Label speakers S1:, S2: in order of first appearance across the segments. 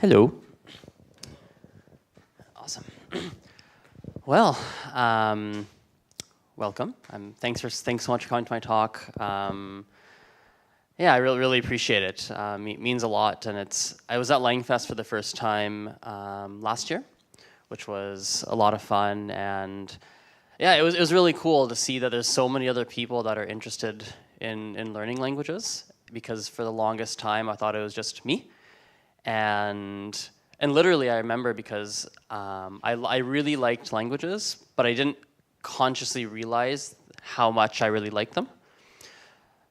S1: Hello. Awesome. Well, welcome. Thanks so much for coming to my talk. Yeah, I really appreciate it. It means a lot, and I was at Langfest for the first time last year, which was a lot of fun, and yeah, it was really cool to see that there's so many other people that are interested in learning languages, because for the longest time I thought it was just me. And literally I remember because I really liked languages, but I didn't consciously realize how much I really liked them,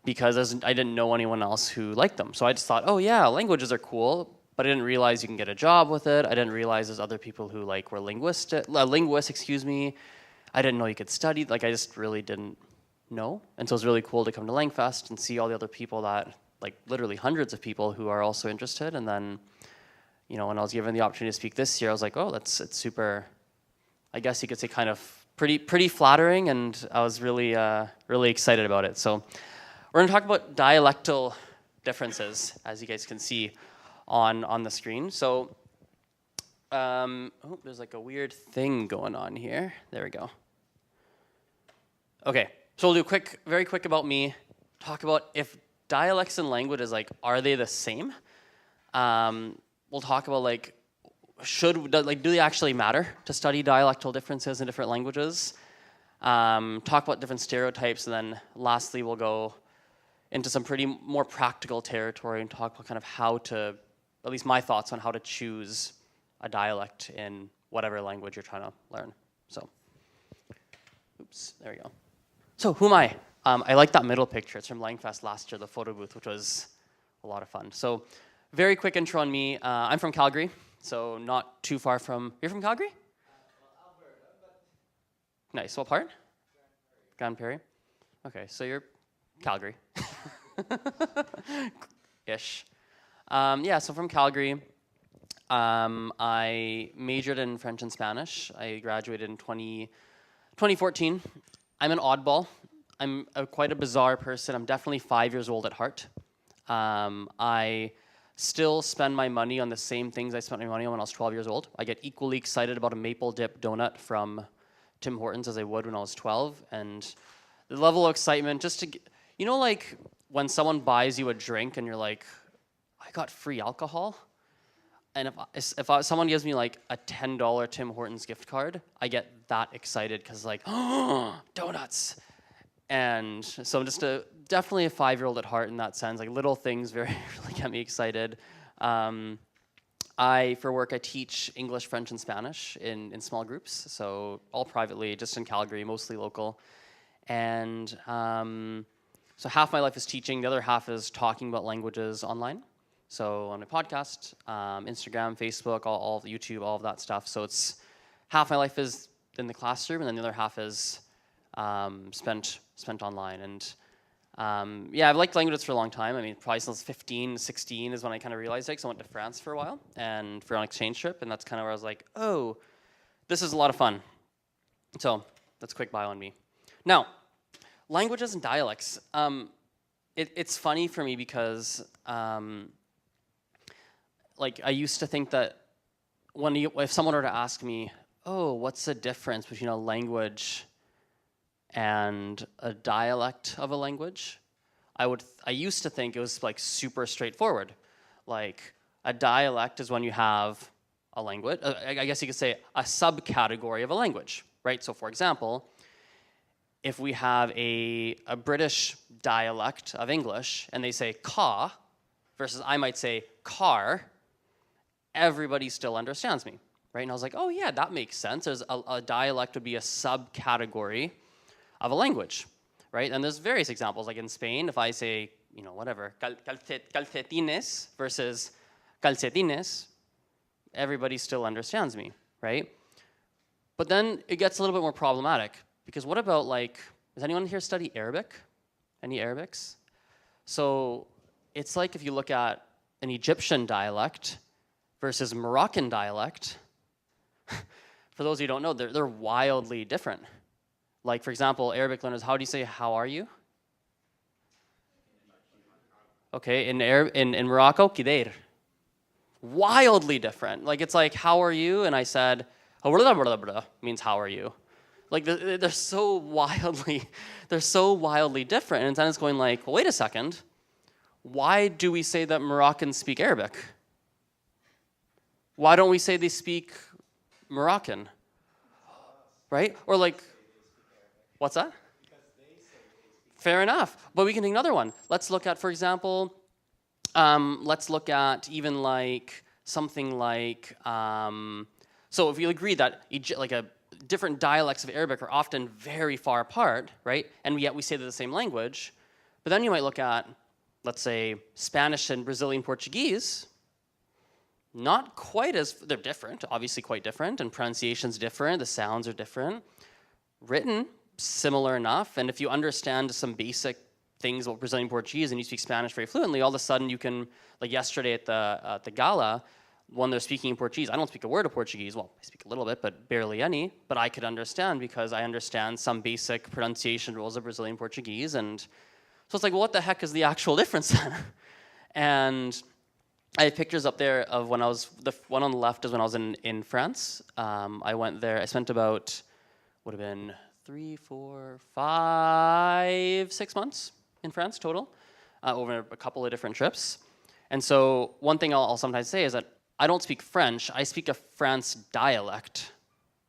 S1: because I didn't know anyone else who liked them. So I just thought, oh yeah, languages are cool, but I didn't realize you can get a job with it. I didn't realize there's other people who were linguists, excuse me. I didn't know you could study. I just really didn't know. And so it was really cool to come to Langfest and see all the other people that, literally hundreds of people who are also interested. And then, when I was given the opportunity to speak this year, I was like, oh, it's super, I guess you could say kind of pretty flattering, and I was really, really excited about it. So we're gonna talk about dialectal differences, as you guys can see on the screen. So, there's a weird thing going on here. There we go. Okay, so we'll do very quick about me, talk about if dialects and languages, are they the same? We'll talk about do they actually matter to study dialectal differences in different languages? Talk about different stereotypes, and then lastly we'll go into some pretty more practical territory and talk about kind of how to, at least my thoughts on how to choose a dialect in whatever language you're trying to learn. So, oops, there we go. So who am I? I like that middle picture. It's from Langfest last year, the photo booth, which was a lot of fun. So very quick intro on me. I'm from Calgary, so not too far from, you're from Calgary?
S2: Alberta, but...
S1: Nice, what part? Grand Prairie. Okay, so you're Calgary. Ish. Yeah, so from Calgary. I majored in French and Spanish. I graduated in 2014. I'm an oddball. I'm quite a bizarre person. I'm definitely 5 years old at heart. I still spend my money on the same things I spent my money on when I was 12 years old. I get equally excited about a maple dip donut from Tim Hortons as I would when I was 12. And the level of excitement, just to, when someone buys you a drink and you're like, I got free alcohol? And if someone gives me a $10 Tim Hortons gift card, I get that excited because oh, donuts. And so I'm just definitely a 5-year-old at heart in that sense. Little things really get me excited. For work, I teach English, French, and Spanish in small groups. So all privately, just in Calgary, mostly local. And so half my life is teaching. The other half is talking about languages online. So on my podcast, Instagram, Facebook, all of YouTube, all of that stuff. So it's half my life is in the classroom, and then the other half is spent online. And yeah, I've liked languages for a long time. I mean, probably since 15, 16 is when I kind of realized it, because I went to France for a while and for an exchange trip, and that's kind of where I was like, oh, this is a lot of fun. So that's a quick bio on me. Now, languages and dialects. It's funny for me because I used to think that if someone were to ask me, oh, what's the difference between a language and a dialect of a language, I used to think it was super straightforward. A dialect is when you have a language, I guess you could say a subcategory of a language, right? So for example, if we have a British dialect of English and they say ca versus I might say car, everybody still understands me, right? And I was like, oh yeah, that makes sense. There's a dialect would be a subcategory of a language, right? And there's various examples, in Spain, if I say, whatever, calcetines versus calcetines, everybody still understands me, right? But then it gets a little bit more problematic, because what about does anyone here study Arabic? Any Arabics? So it's if you look at an Egyptian dialect versus Moroccan dialect, for those who don't know, they're wildly different. For example, Arabic learners, how do you say how are you? Okay, in Morocco, kidair. wildly different. Like it's like, how are you? And I said, means how are you? Like they're so wildly different. And then it's going like, well, wait a second. Why do we say that Moroccans speak Arabic? Why don't we say they speak Moroccan? Right? Or like, what's that? Fair enough. But we can take another one. Let's look at, for example, let's look at even like something like, so if you agree that different dialects of Arabic are often very far apart, right? And yet we say they're the same language. But then you might look at, let's say, Spanish and Brazilian Portuguese. Not quite as, they're different, obviously quite different, and pronunciation's different, the sounds are different. Written, similar enough, and if you understand some basic things about Brazilian Portuguese and you speak Spanish very fluently, all of a sudden you can, like yesterday at the gala, when they're speaking in Portuguese, I don't speak a word of Portuguese, well, I speak a little bit, but barely any, but I could understand because I understand some basic pronunciation rules of Brazilian Portuguese, and so it's like, well, what the heck is the actual difference then? And I have pictures up there of when I was, the one on the left is when I was in France. I went there, I spent about, would have been 3, 4, 5, 6 months in France total, over a couple of different trips. And so one thing I'll sometimes say is that I don't speak French, I speak a France dialect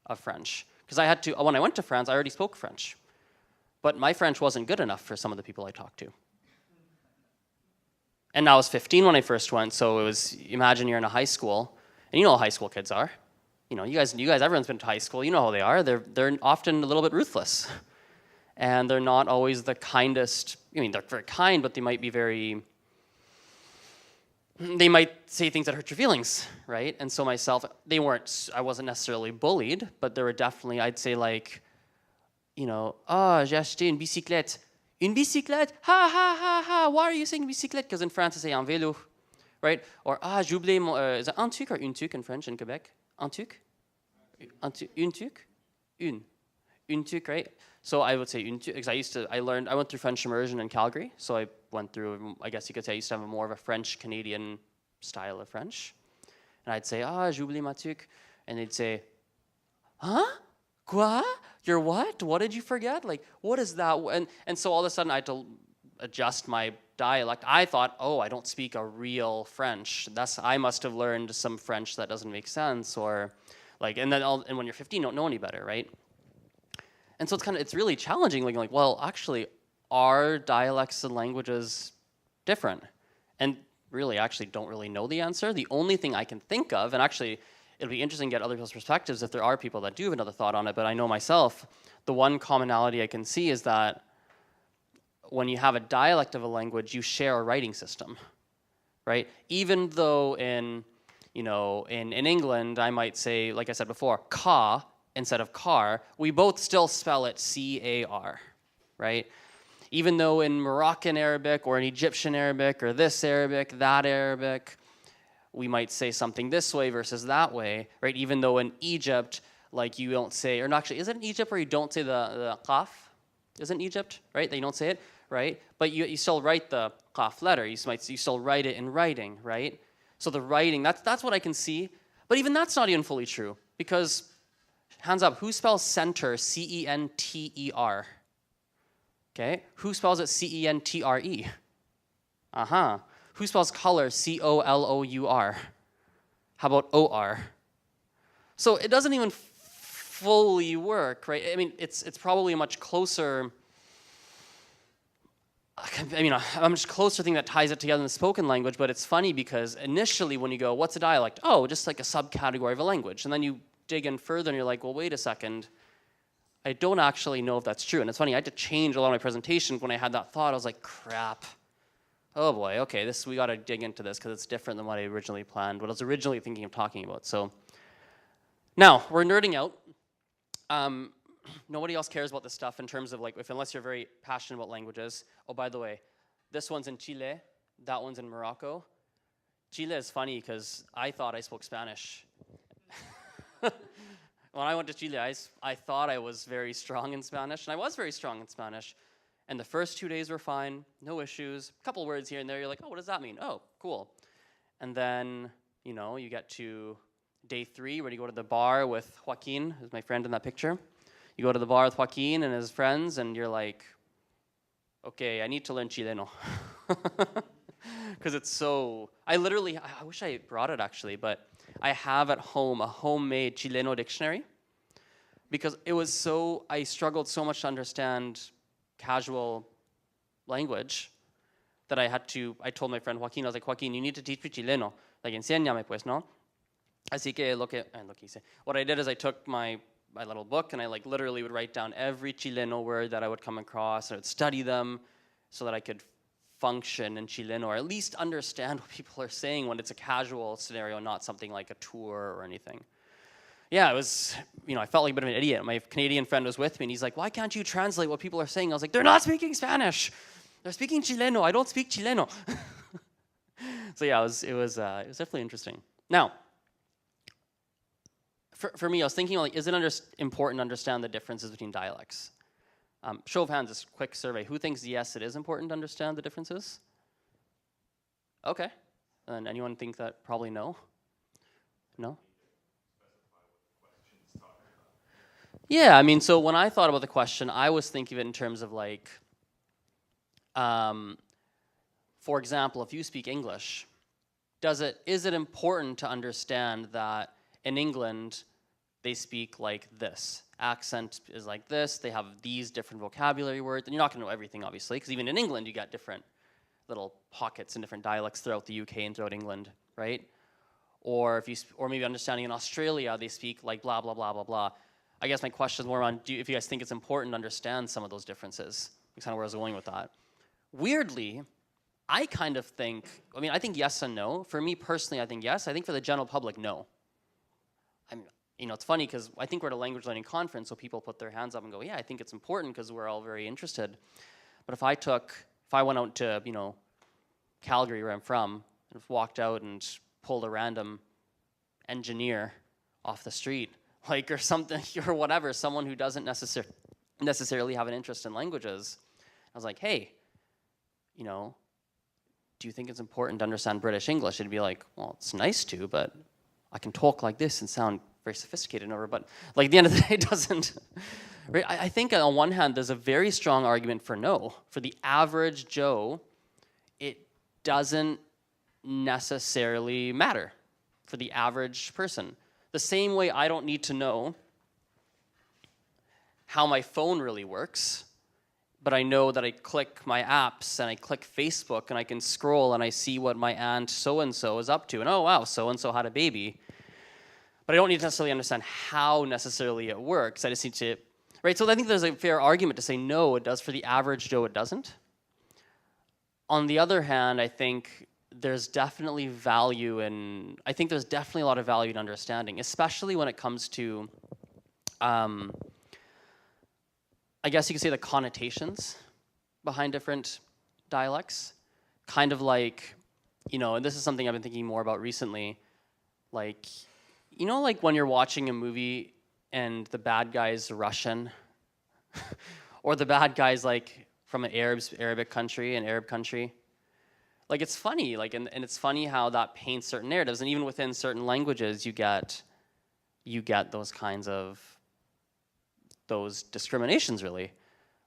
S1: of French. Because I had to, when I went to France, I already spoke French. But my French wasn't good enough for some of the people I talked to. And I was 15 when I first went, so it was, imagine you're in a high school, and you know how high school kids are. You know, you guys, everyone's been to high school, you know how they are. They're often a little bit ruthless. And they're not always the kindest, I mean, they're very kind, but they might be they might say things that hurt your feelings, right? And so myself, I wasn't necessarily bullied, but there were definitely, I'd say like, you know, j'ai acheté une bicyclette. Une bicyclette? Ha ha ha ha, why are you saying bicyclette? Because in France, they say en vélo, right? Or, j'ai oublié mon, is it un tuc or une tuc in French in Quebec? Un tuc? Une tuc? Une tuc, right? So I would say une tuc, because I went through French immersion in Calgary, so I went through, I guess you could say I used to have more of a French-Canadian style of French. And I'd say, j'ai oublié ma tuc. And they'd say, huh? Quoi? Your what? What did you forget? Like, what is that? And so all of a sudden I had to adjust my dialect. I thought, I don't speak a real French. I must have learned some French that doesn't make sense, or like, and when you're 15, you don't know any better, right? And so it's really challenging, like, well, actually, are dialects and languages different? And really, actually don't really know the answer. The only thing I can think of, and actually, it'll be interesting to get other people's perspectives if there are people that do have another thought on it, but I know myself, the one commonality I can see is that when you have a dialect of a language, you share a writing system, right? Even though in England, I might say, like I said before, ca instead of car, we both still spell it C-A-R, right? Even though in Moroccan Arabic or in Egyptian Arabic or this Arabic, that Arabic, we might say something this way versus that way, right? Even though in Egypt, like you don't say, or actually, is it in Egypt where you don't say the qaf? Isn't Egypt, right? That you don't say it, right? But you still write the qaf letter. You still write it in writing, right? So the writing, that's what I can see. But even that's not even fully true, because, hands up, who spells center C-E-N-T-E-R? Okay, who spells it C-E-N-T-R-E? Uh-huh. Who spells color C-O-L-O-U-R? How about O-R? So it doesn't even fully work, right? I mean, it's probably a much closer, a much closer thing that ties it together in the spoken language, but it's funny because initially when you go, what's a dialect? Oh, just like a subcategory of a language. And then you dig in further and you're like, well, wait a second. I don't actually know if that's true. And it's funny, I had to change a lot of my presentations when I had that thought. I was like, crap. Oh boy, okay, we got to dig into this because it's different than what I originally planned, what I was originally thinking of talking about. So now, we're nerding out. Nobody else cares about this stuff in terms of like, unless you're very passionate about languages. Oh, by the way, this one's in Chile, that one's in Morocco. Chile is funny because I thought I spoke Spanish. When I went to Chile, I thought I was very strong in Spanish, and I was very strong in Spanish. And the first 2 days were fine, no issues. A couple words here and there, you're like, oh, what does that mean? Oh, cool. And then You know, you get to day 3 where you go to the bar with Joaquin, who's my friend in that picture. You go to the bar with Joaquin and his friends, and you're like, okay, I need to learn Chileno. Because it's so, I wish I brought it actually, but I have at home a homemade Chileno dictionary. Because it was so, I struggled so much to understand casual language that I told my friend Joaquin, I was like, Joaquin, you need to teach me Chileno. Like, enséñame pues, ¿no? Así que what I did is I took my little book and I like literally would write down every Chileno word that I would come across. I would study them so that I could function in Chileno or at least understand what people are saying when it's a casual scenario, not something like a tour or anything. Yeah, it was, I felt like a bit of an idiot. My Canadian friend was with me and he's like, why can't you translate what people are saying? I was like, they're not speaking Spanish. They're speaking Chileno. I don't speak Chileno. So yeah, it was definitely interesting. Now, for me, I was thinking, like, is it important to understand the differences between dialects? Show of hands, this quick survey. Who thinks yes, it is important to understand the differences? Okay. And anyone think that probably no? No? Yeah, I mean, so when I thought about the question, I was thinking of it in terms of like, for example, if you speak English, is it important to understand that in England, they speak like this? Accent is like this, they have these different vocabulary words, and you're not gonna know everything, obviously, because even in England, you got different little pockets and different dialects throughout the UK and throughout England, right? Or maybe understanding in Australia, they speak like blah, blah, blah, blah, blah. I guess my question is more on, if you guys think it's important to understand some of those differences. That's kind of where I was going with that. Weirdly, I kind of think, I think yes and no. For me personally, I think yes. I think for the general public, no. It's funny because I think we're at a language learning conference, so people put their hands up and go, yeah, I think it's important because we're all very interested. But if I went out to, Calgary, where I'm from, and walked out and pulled a random engineer off the street, like, or something, or whatever, someone who doesn't necessarily have an interest in languages, I was like, hey, do you think it's important to understand British English? It'd be like, well, it's nice to, but I can talk like this and sound very sophisticated and over, but like at the end of the day, it doesn't. Right? I think on one hand, there's a very strong argument for no. For the average Joe, it doesn't necessarily matter for the average person. The same way I don't need to know how my phone really works, but I know that I click my apps and I click Facebook and I can scroll and I see what my aunt so-and-so is up to. And oh, wow, so-and-so had a baby. But I don't need to necessarily understand how necessarily it works. I just need to, right? So I think there's a fair argument to say no, it does. For the average Joe, it doesn't. On the other hand, I think there's definitely value in, I think there's definitely a lot of value in understanding, especially when it comes to, I guess you could say the connotations behind different dialects. Kind of like, and this is something I've been thinking more about recently, like, like when you're watching a movie and the bad guy's Russian, or the bad guy's like from an Arab country. Like, it's funny, like, and it's funny how that paints certain narratives, and even within certain languages, you get those kinds of, those discriminations, really.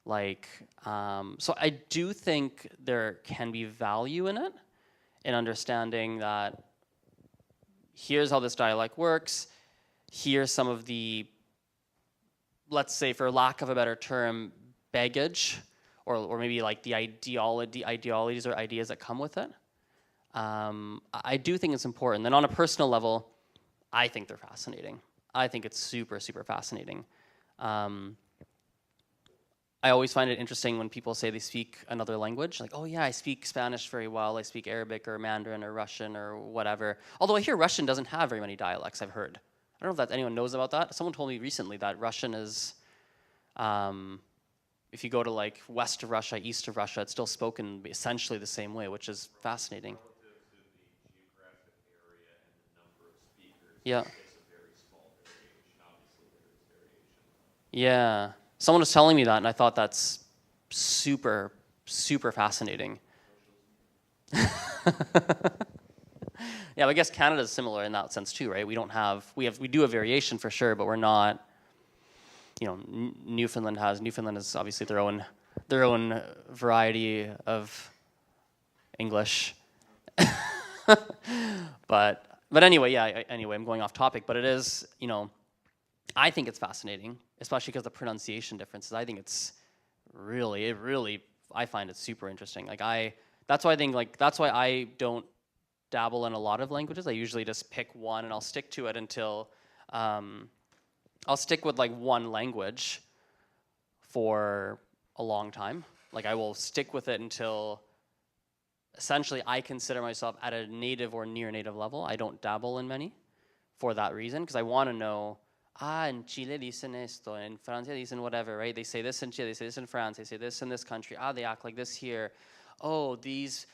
S1: Like, so I do think there can be value in it, in understanding that here's how this dialect works, here's some of the, let's say, for lack of a better term, baggage, or maybe like the ideologies or ideas that come with it. I do think it's important. Then on a personal level, I think they're fascinating. I think it's super, super fascinating. I always find it interesting when people say they speak another language. Like, oh yeah, I speak Spanish very well. I speak Arabic or Mandarin or Russian or whatever. Although I hear Russian doesn't have very many dialects, I've heard. I don't know if anyone knows about that. Someone told me recently that Russian is, if you go to like west of Russia, east of Russia, it's still spoken essentially the same way, which is fascinating.
S3: Relative to the geographic area and the number of speakers,
S1: yeah.
S3: It's a very small variation. Obviously, there is variation.
S1: Yeah. Someone was telling me that, and I thought that's super, super fascinating. Yeah, I guess Canada's similar in that sense too, right? We do have variation for sure, but we're not, Newfoundland is obviously their own variety of English. But anyway, anyway, I'm going off topic, but it is, I think it's fascinating, especially because the pronunciation differences. I think it's really, I find it super interesting. That's why I don't dabble in a lot of languages. I usually just pick one and I'll stick to it until, I'll stick with like one language for a long time. Like I will stick with it until essentially I consider myself at a native or near native level. I don't dabble in many for that reason, because I want to know, in Chile dicen esto, in Francia dicen whatever, right? They say this in Chile, they say this in France, they say this in this country, they act like this here. Oh, these,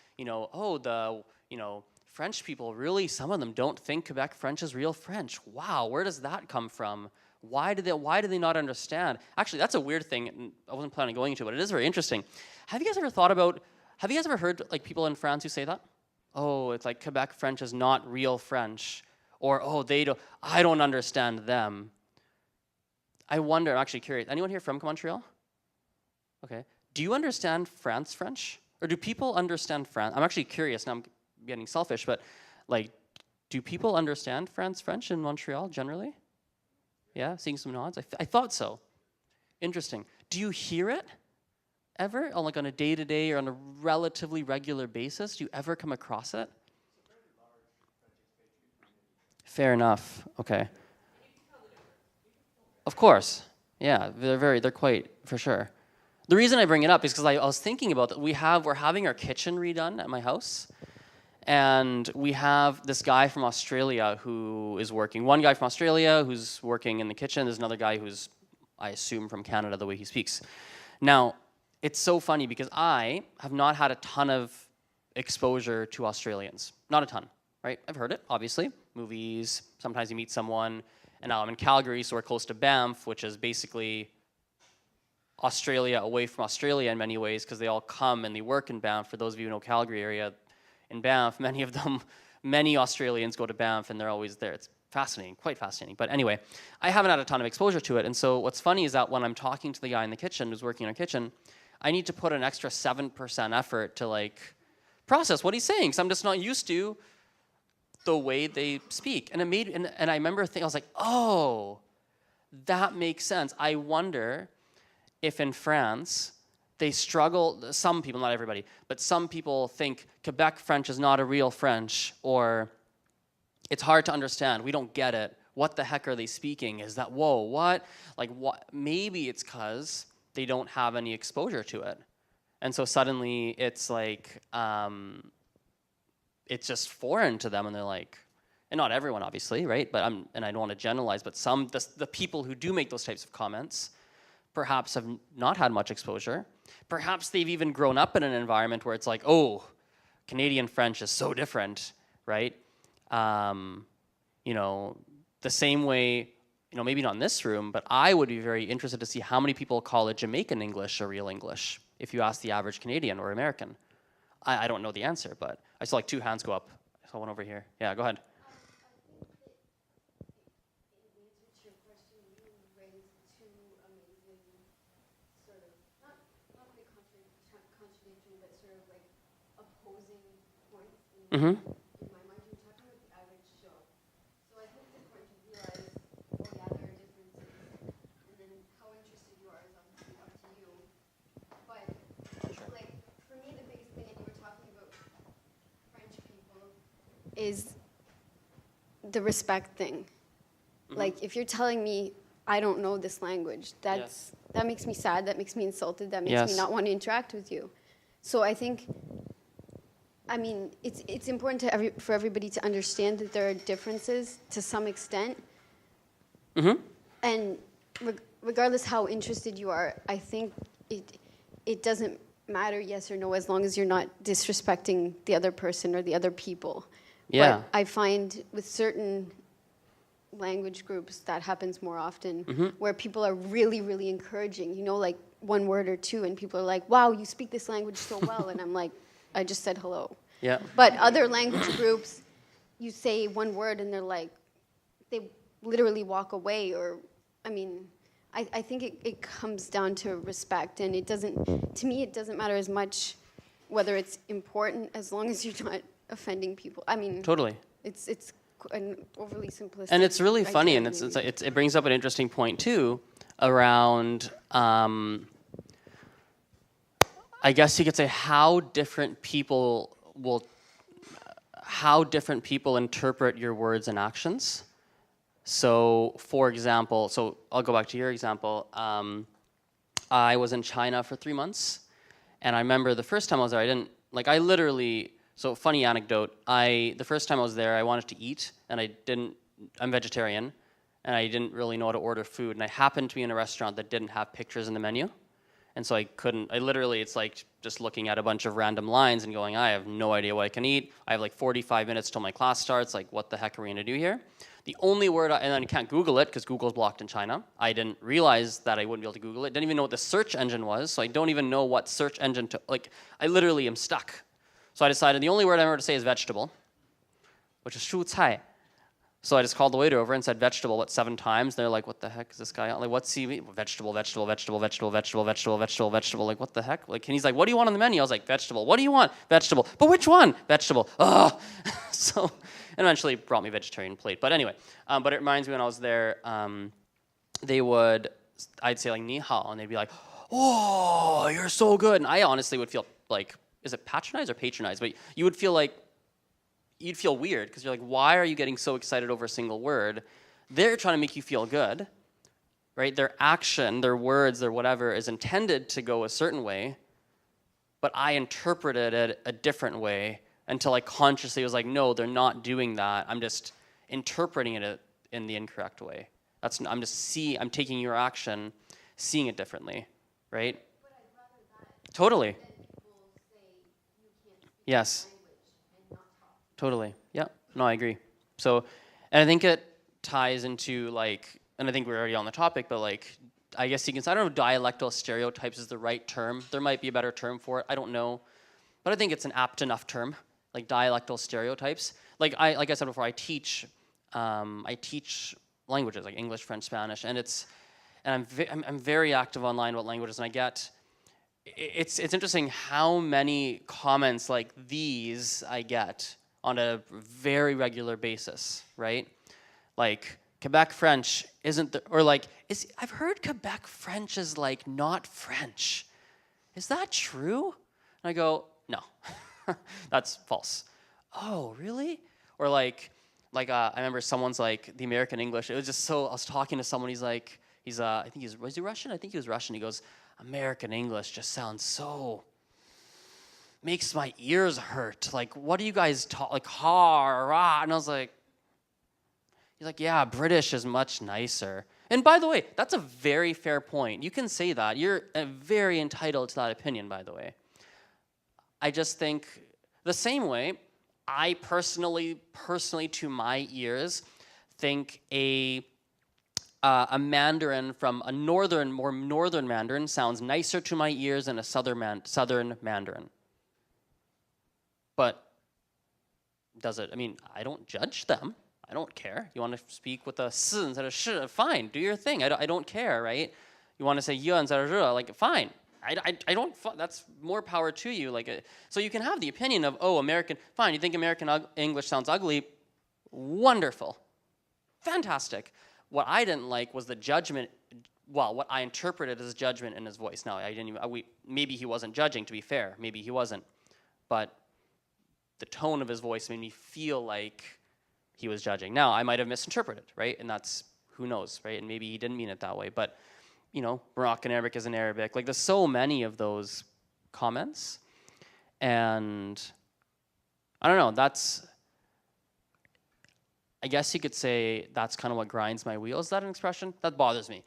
S1: French people, really, some of them don't think Quebec French is real French. Wow, where does that come from? Why do they not understand? Actually, that's a weird thing, and I wasn't planning on going into it, but it is very interesting. Have you guys ever heard like people in France who say that? Oh, it's like Quebec French is not real French. Or, I don't understand them. I wonder, I'm actually curious. Anyone here from Montreal? Okay. Do you understand France French? Or do people understand France? I'm actually curious, now I'm getting selfish, but like, do people understand France French in Montreal generally? Yeah, seeing some nods? I thought so. Interesting. Do you hear it ever, on a day-to-day or on a relatively regular basis? Do you ever come across it? Fair enough. Okay. Of course. Yeah, they're quite, for sure. The reason I bring it up is because I was thinking about that. We're having our kitchen redone at my house, and we have this guy from Australia who is working. One guy from Australia who's working in the kitchen. There's another guy who's, I assume, from Canada, the way he speaks. Now, it's so funny because I have not had a ton of exposure to Australians. Not a ton, right? I've heard it, obviously. Movies, sometimes you meet someone. And now I'm in Calgary, so we're close to Banff, which is basically Australia away from Australia in many ways, because they all come and they work in Banff. For those of you who know Calgary area, in Banff, many Australians go to Banff and they're always there. It's fascinating, quite fascinating. But anyway, I haven't had a ton of exposure to it. And so what's funny is that when I'm talking to the guy in the kitchen who's working in our kitchen, I need to put an extra 7% effort to process what he's saying, because I'm just not used to the way they speak. And I remember thinking, I was like, oh, that makes sense. I wonder if in France they struggle, some people, not everybody, but some people think Quebec French is not a real French, or it's hard to understand, we don't get it. What the heck are they speaking? Is that, whoa, what? What? Maybe it's because they don't have any exposure to it. And so suddenly it's it's just foreign to them, and they're like, and not everyone obviously, right? But and I don't want to generalize, but the people who do make those types of comments perhaps have not had much exposure. Perhaps they've even grown up in an environment where it's like, oh, Canadian French is so different, right? The same way, maybe not in this room, but I would be very interested to see how many people call it Jamaican English or real English if you ask the average Canadian or American. I don't know the answer, but I saw 2 hands go up. I saw one over here. Yeah, go ahead. Mm-hmm.
S4: In my mind, you're talking about the average Joe. So I think it's important to realize, there are differences, and then how interested you are is obviously up to you. But, for me, the biggest thing, and you were talking about French people, is the respect thing. Mm-hmm. If you're telling me, I don't know this language, that makes me sad, that makes me insulted, that makes me not want to interact with you. So I think, it's important for everybody to understand that there are differences to some extent. Mm-hmm. And regardless how interested you are, I think it doesn't matter yes or no, as long as you're not disrespecting the other person or the other people. Yeah. But I find with certain language groups that happens more often, mm-hmm. where people are really, really encouraging, one word or two, and people are like, wow, you speak this language so well. And I'm like, I just said hello. Yeah. But other language groups, you say one word and they're like, they literally walk away, or, I mean, I think it comes down to respect, and it doesn't, to me, it doesn't matter as much whether it's important as long as you're not offending people. I mean,
S1: Totally.
S4: it's an overly simplistic.
S1: And it's really funny,
S4: idea,
S1: and
S4: maybe.
S1: it brings up an interesting point too, around, I guess you could say how different people interpret your words and actions. So, for example, so I'll go back to your example. I was in China for 3 months, and I remember the first time I was there, so funny anecdote, the first time I was there, I wanted to eat, and I'm vegetarian, and I didn't really know how to order food, and I happened to be in a restaurant that didn't have pictures in the menu, and so it's like just looking at a bunch of random lines and going, I have no idea what I can eat, I have like 45 minutes till my class starts, like what the heck are we gonna do here? The only word, and then you can't Google it because Google's blocked in China. I didn't realize that I wouldn't be able to Google it. Didn't even know what the search engine was, so I don't even know what search engine I literally am stuck. So I decided the only word I remember to say is vegetable, which is 蔬菜. So I just called the waiter over and said vegetable 7 times. They're like, what the heck is this guy on? Like, what's he mean? Vegetable, vegetable, vegetable, vegetable, vegetable, vegetable, vegetable, vegetable. Like, what the heck? Like, and he's like, what do you want on the menu? I was like, vegetable. What do you want? Vegetable. But which one? Vegetable. Ugh. So, and eventually brought me a vegetarian plate. But anyway, but it reminds me when I was there, I'd say like, ni hao, and they'd be like, oh, you're so good. And I honestly would feel like, is it patronized or patronized? But you would feel like, you'd feel weird because you're like, why are you getting so excited over a single word? They're trying to make you feel good, right? Their action, their words, their whatever is intended to go a certain way, but I interpreted it a different way until I consciously was like, no, they're not doing that. I'm just interpreting it in the incorrect way. I'm taking your action, seeing it differently, right?
S4: But I'd rather that
S1: Totally.
S4: than people say you can't speak
S1: Yes.
S4: language and not talk.
S1: Totally. Yeah. No, I agree. So, and I think it ties into like, and I think we're already on the topic, but like, I guess you can say, I don't know if dialectal stereotypes is the right term. There might be a better term for it. I don't know. But I think it's an apt enough term, like dialectal stereotypes. Like I said before, I teach languages like English, French, Spanish, and I'm very active online about languages, and it's interesting how many comments like these I get on a very regular basis, right? Like, Quebec French I've heard Quebec French is like not French. Is that true? And I go, no, that's false. Oh, really? Or I remember someone's like, the American English, it was just so, I was talking to someone, was he Russian? I think he was Russian. He goes, American English just sounds so, makes my ears hurt. Like, what do you guys talk, like, ha, rah, and I was like, he's like, yeah, British is much nicer. And by the way, that's a very fair point. You can say that. You're very entitled to that opinion, by the way. I just think the same way, I personally to my ears, think a Mandarin from a more northern Mandarin sounds nicer to my ears than a southern Mandarin. But does it? I mean, I don't judge them. I don't care. You want to speak with a s instead of sh, fine, do your thing. I don't care, right? You want to say y instead of r, like, fine. I don't, that's more power to you. So you can have the opinion of, oh, American, fine, you think American English sounds ugly, wonderful, fantastic. What I didn't like was the judgment, what I interpreted as judgment in his voice. Now, maybe he wasn't judging, to be fair, maybe he wasn't, but the tone of his voice made me feel like he was judging. Now, I might have misinterpreted, right? And that's, who knows, right? And maybe he didn't mean it that way, but Moroccan Arabic is in Arabic. Like, there's so many of those comments. And I don't know, I guess you could say that's kind of what grinds my wheels. Is that an expression? That bothers me.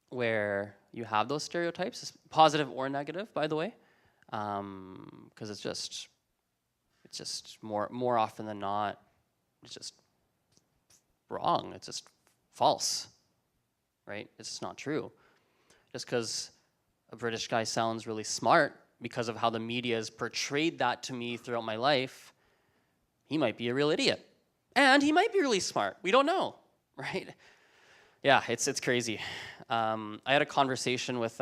S1: Where you have those stereotypes, positive or negative, by the way. Because it's just more often than not, it's just wrong. It's just false. Right? It's just not true. Just because a British guy sounds really smart because of how the media has portrayed that to me throughout my life, he might be a real idiot. And he might be really smart. We don't know, right? Yeah, it's crazy. I had a conversation with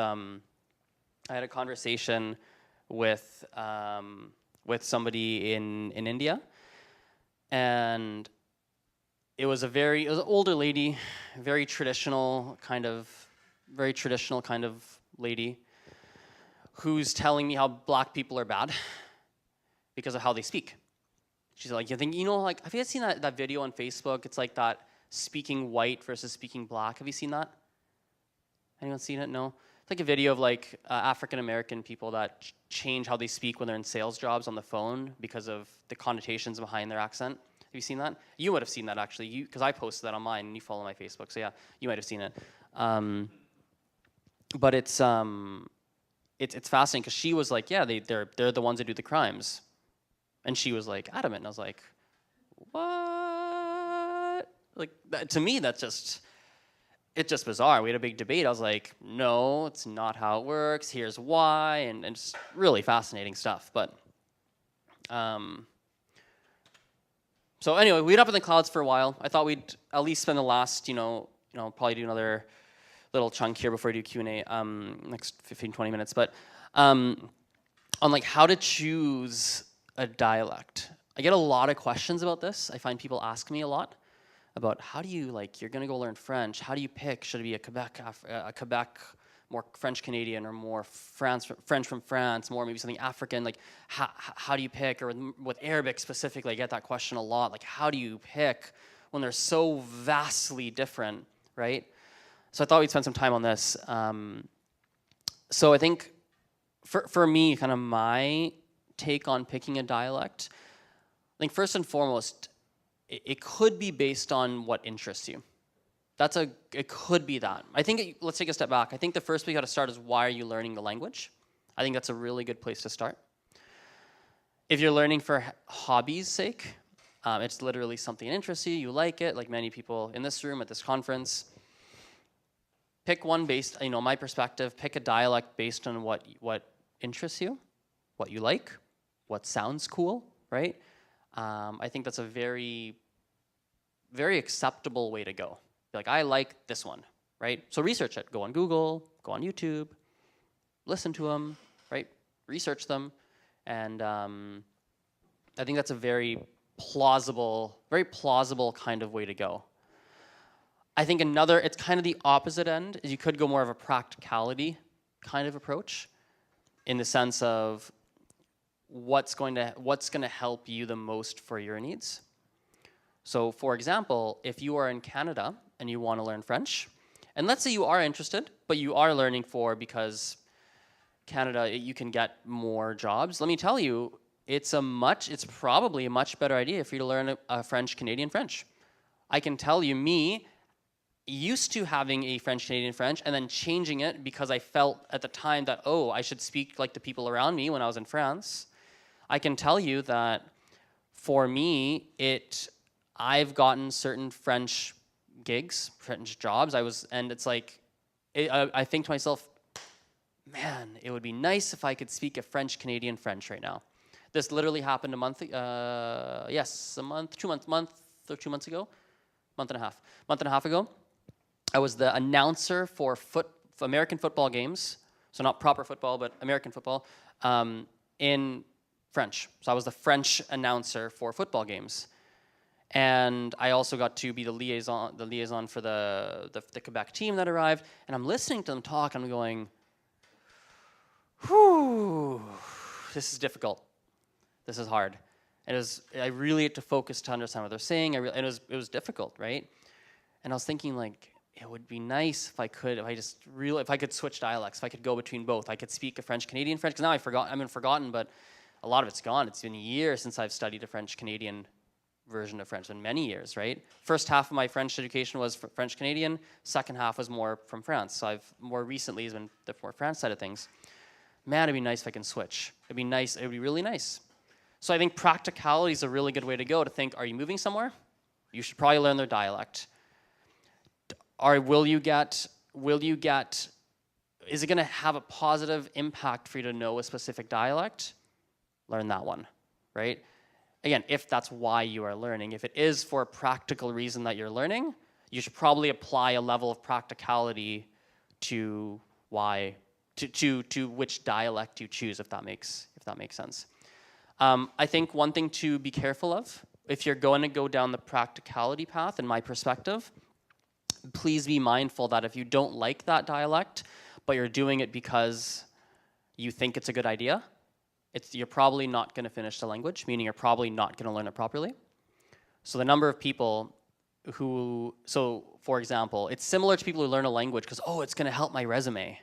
S1: somebody in India, and it was an older lady, very traditional kind of lady, who's telling me how black people are bad because of how they speak. She's like, have you guys seen that video on Facebook? It's like that speaking white versus speaking black. Have you seen that? Anyone seen it? No? It's like a video of like African-American people that change how they speak when they're in sales jobs on the phone because of the connotations behind their accent. Have you seen that? You would have seen that actually, because I posted that on mine and you follow my Facebook, so yeah, you might have seen it. But it's fascinating because she was like, yeah, they're the ones that do the crimes. And she was like adamant, and I was like, what? Like to me, it's just bizarre. We had a big debate. I was like, no, it's not how it works. Here's why, and just really fascinating stuff. But so anyway, we'd up in the clouds for a while. I thought we'd at least spend the last, probably do another little chunk here before I do Q&A, next 15, 20 minutes. But on like how to choose a dialect. I get a lot of questions about this. I find people ask me a lot about how do you, you're gonna go learn French, how do you pick, should it be a Quebec, more French Canadian, or more French from France, more maybe something African, how do you pick, or with Arabic specifically, I get that question a lot, like how do you pick when they're so vastly different, right? So I thought we'd spend some time on this. So I think for me, kind of my take on picking a dialect, I think first and foremost, it could be based on what interests you. It could be that. I think, let's take a step back. I think the first we got to start is why are you learning the language? I think that's a really good place to start. If you're learning for hobby's sake, it's literally something that interests you, you like it, like many people in this room at this conference. Pick one based, my perspective, pick a dialect based on what interests you, what you like, what sounds cool, right? I think that's a very, very acceptable way to go. Be like, I like this one, right? So research it. Go on Google, go on YouTube, listen to them, right? Research them. And I think that's a very plausible kind of way to go. I think it's kind of the opposite end, is you could go more of a practicality kind of approach, in the sense of what's going to help you the most for your needs. So for example, if you are in Canada and you want to learn French, and let's say you are interested, but you are learning because Canada, you can get more jobs, let me tell you, it's probably a much better idea for you to learn a Canadian French. I can tell you, me, used to having a Canadian French and then changing it because I felt at the time that, I should speak like the people around me when I was in France. I can tell you that for me, I've gotten certain French gigs, French jobs. And it's like, I think to myself, man, it would be nice if I could speak a Canadian French right now. This literally happened a month or 2 months ago, month and a half ago. I was the announcer for American football games, so not proper football, but American football, in French. So I was the French announcer for football games. And I also got to be the liaison for the Quebec team that arrived. And I'm listening to them talk, and I'm going, whew, this is difficult. This is hard. I really had to focus to understand what they're saying. It was difficult, right? And I was thinking, like, it would be nice if I could switch dialects, if I could go between both. I could speak a Canadian French, because now I've forgotten, but a lot of it's gone. It's been years since I've studied a Canadian version of French, in many years, right? First half of my French education was French Canadian, second half was more from France. So I've more recently has been the more France side of things. Man, it'd be nice if I can switch. It'd be really nice. So I think practicality is a really good way to go, to think, are you moving somewhere? You should probably learn their dialect. Will you get, is it gonna have a positive impact for you to know a specific dialect? Learn that one, right? again, if that's why you are learning. If it is for a practical reason that you're learning, you should probably apply a level of practicality to which dialect you choose, if that makes sense. I think one thing to be careful of, if you're going to go down the practicality path, in my perspective, please be mindful that if you don't like that dialect, but you're doing it because you think it's a good idea, you're probably not going to finish the language, meaning you're probably not going to learn it properly. So the number of people for example, it's similar to people who learn a language because, oh, it's going to help my resume.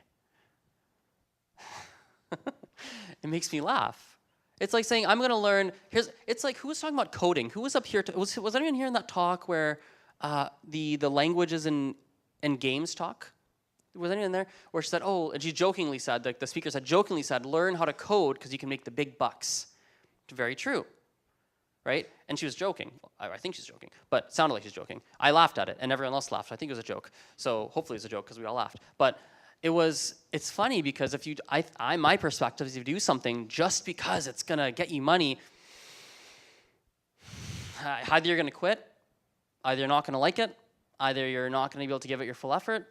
S1: It makes me laugh. It's like saying, I'm going to learn, it's like, who was talking about coding? Who was up here, was anyone here in that talk where the languages in games talk? Was anyone there? Where she said, oh, and she jokingly said, like the speaker jokingly said, learn how to code because you can make the big bucks. Very true, right? And she was joking. I think she's joking, but it sounded like she's joking. I laughed at it, and everyone else laughed. I think it was a joke. So hopefully it's a joke because we all laughed. But it's funny because if my perspective is if you do something just because it's gonna get you money, either you're gonna quit, either you're not gonna like it, either you're not gonna be able to give it your full effort.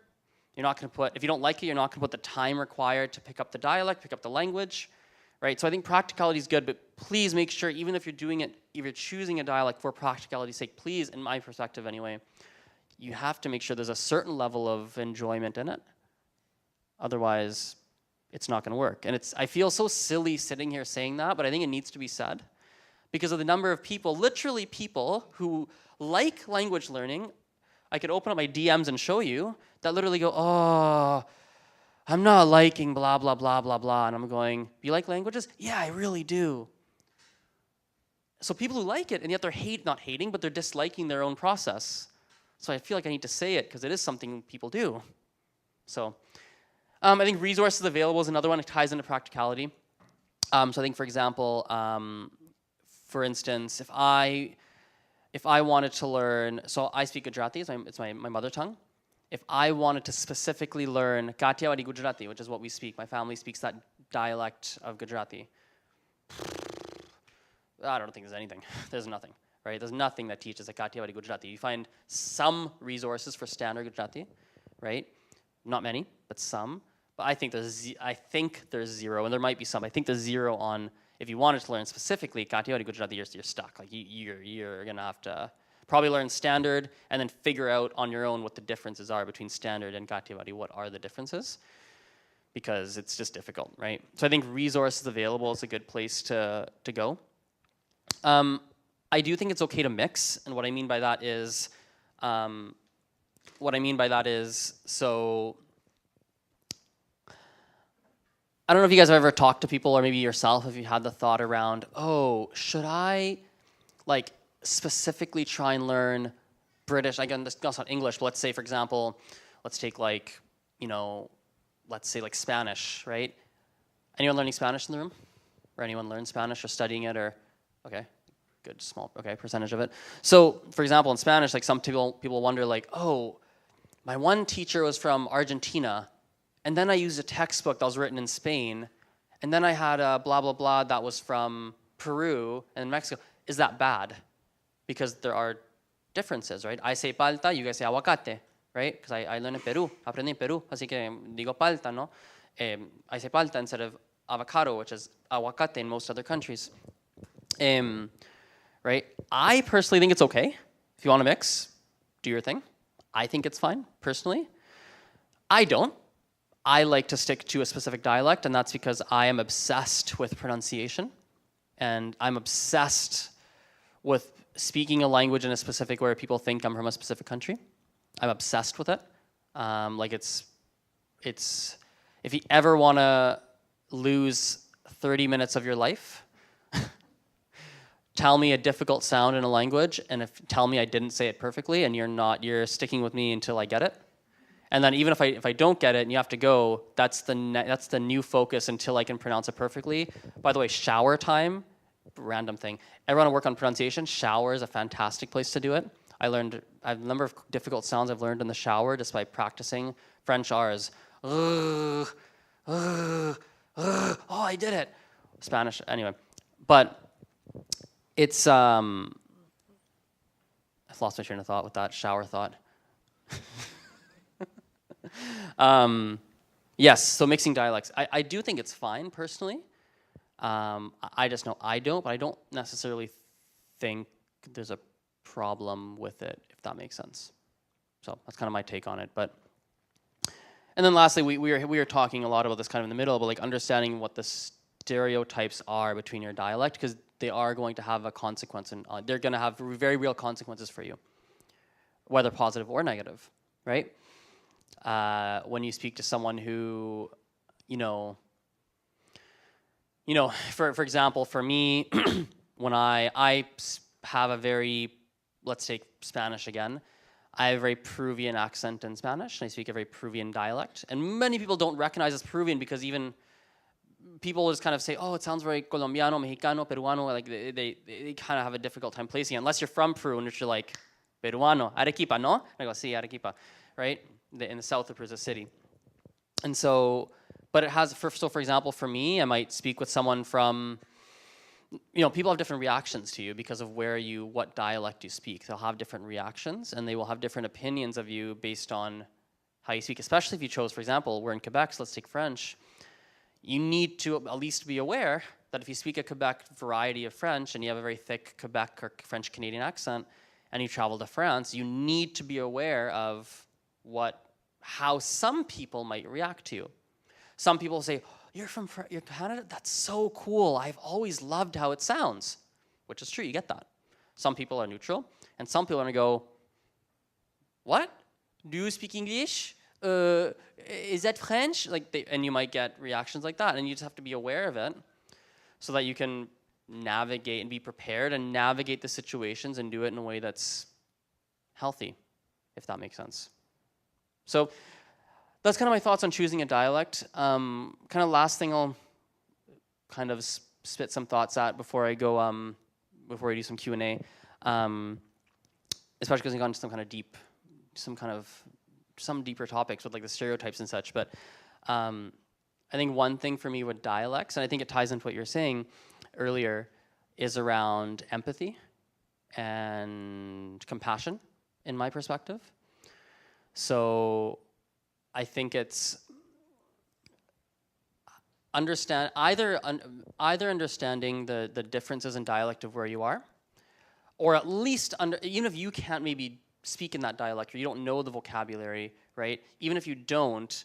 S1: You're not going to if you don't like it, you're not going to put the time required to pick up the dialect, pick up the language, right? So I think practicality is good, but please make sure, even if you're doing it, if you're choosing a dialect for practicality's sake, please, in my perspective anyway, you have to make sure there's a certain level of enjoyment in it. Otherwise, it's not going to work. And I feel so silly sitting here saying that, but I think it needs to be said because of the number of people, literally people, who like language learning. I could open up my DMs and show you that literally go, oh, I'm not liking blah, blah, blah, blah, blah. And I'm going, you like languages? Yeah, I really do. So people who like it, and yet they're not hating, but they're disliking their own process. So I feel like I need to say it because it is something people do. So I think resources available is another one. It ties into practicality. So I think, for example, for instance, if I wanted to learn, so I speak Gujarati, it's my mother tongue. If I wanted to specifically learn Kathiawadi Gujarati, which is what we speak, my family speaks that dialect of Gujarati. I don't think there's anything. There's nothing, right? There's nothing that teaches Kathiawadi Gujarati. You find some resources for standard Gujarati, right? Not many, but some. But I think there's zero, and there might be some. I think there's zero on. If you wanted to learn specifically Kathiawadi Gujarati, you're stuck. Like you're gonna have to probably learn standard and then figure out on your own what the differences are between standard and Kathiawadi. What are the differences? Because it's just difficult, right? So I think resources available is a good place to go. I do think it's okay to mix, and what I mean by that is, so. I don't know if you guys have ever talked to people, or maybe yourself, if you had the thought around, oh, should I like specifically try and learn British? Again, this is not English, but let's say, for example, let's take like, let's say like Spanish, right? Anyone learning Spanish in the room? Or anyone learn Spanish or studying it or, okay, good, small, okay, percentage of it. So, for example, in Spanish, like some people wonder like, oh, my one teacher was from Argentina, and then I used a textbook that was written in Spain, and then I had a blah, blah, blah that was from Peru and Mexico. Is that bad? Because there are differences, right? I say palta, you guys say aguacate, right? Because I learned in Peru, aprendí en Peru, así que digo palta, ¿no? I say palta instead of avocado, which is aguacate in most other countries. Right? I personally think it's okay. If you want to mix, do your thing. I think it's fine, personally. I don't. I like to stick to a specific dialect, and that's because I am obsessed with pronunciation, and I'm obsessed with speaking a language in a specific way where people think I'm from a specific country. I'm obsessed with it. Like it's. If you ever want to lose 30 minutes of your life, tell me a difficult sound in a language, and tell me I didn't say it perfectly, and you're sticking with me until I get it. And then even if I don't get it and you have to go, that's the new focus until I can pronounce it perfectly. By the way, shower time, random thing. Everyone work on pronunciation. Shower is a fantastic place to do it. I have a number of difficult sounds I've learned in the shower just by practicing. French R's. Oh, I did it. Spanish, anyway. But It's I've lost my train of thought with that shower thought. Yes, so mixing dialects. I do think it's fine personally. I just know I don't, but I don't necessarily think there's a problem with it, if that makes sense. So that's kind of my take on it. But and then lastly, we were talking a lot about this kind of in the middle, but like understanding what the stereotypes are between your dialect, because they are going to have a consequence, and they're going to have very real consequences for you, whether positive or negative, right? When you speak to someone who, for example, for me, when I have a very, let's take Spanish again, I have a very Peruvian accent in Spanish, and I speak a very Peruvian dialect. And many people don't recognize as Peruvian because even people just kind of say, oh, it sounds very Colombiano, Mexicano, Peruano, like they kind of have a difficult time placing it. Unless you're from Peru and you're like, Peruano, Arequipa, no? And I go, sí, Arequipa, right? In the south of Peru is a city. And so, but it has, for example, for me, I might speak with someone from, people have different reactions to you because of what dialect you speak. They'll have different reactions, and they will have different opinions of you based on how you speak, especially if you chose, for example, we're in Quebec, so let's take French. You need to at least be aware that if you speak a Quebec variety of French and you have a very thick Quebec or French-Canadian accent and you travel to France, you need to be aware of how some people might react to you. Some people say, you're Canada? That's so cool. I've always loved how it sounds, which is true. You get that. Some people are neutral, and some people are going to go, what? Do you speak English? Is that French? And you might get reactions like that, and you just have to be aware of it so that you can navigate and be prepared and navigate the situations and do it in a way that's healthy, if that makes sense. So that's kind of my thoughts on choosing a dialect. Kind of last thing I'll kind of spit some thoughts at before I go, before I do some Q&A, especially because we've gone into some deeper topics with like the stereotypes and such. But I think one thing for me with dialects, and I think it ties into what you were saying earlier, is around empathy and compassion, in my perspective. So I think it's either understanding the differences in dialect of where you are, or at least even if you can't maybe speak in that dialect or you don't know the vocabulary, right? Even if you don't,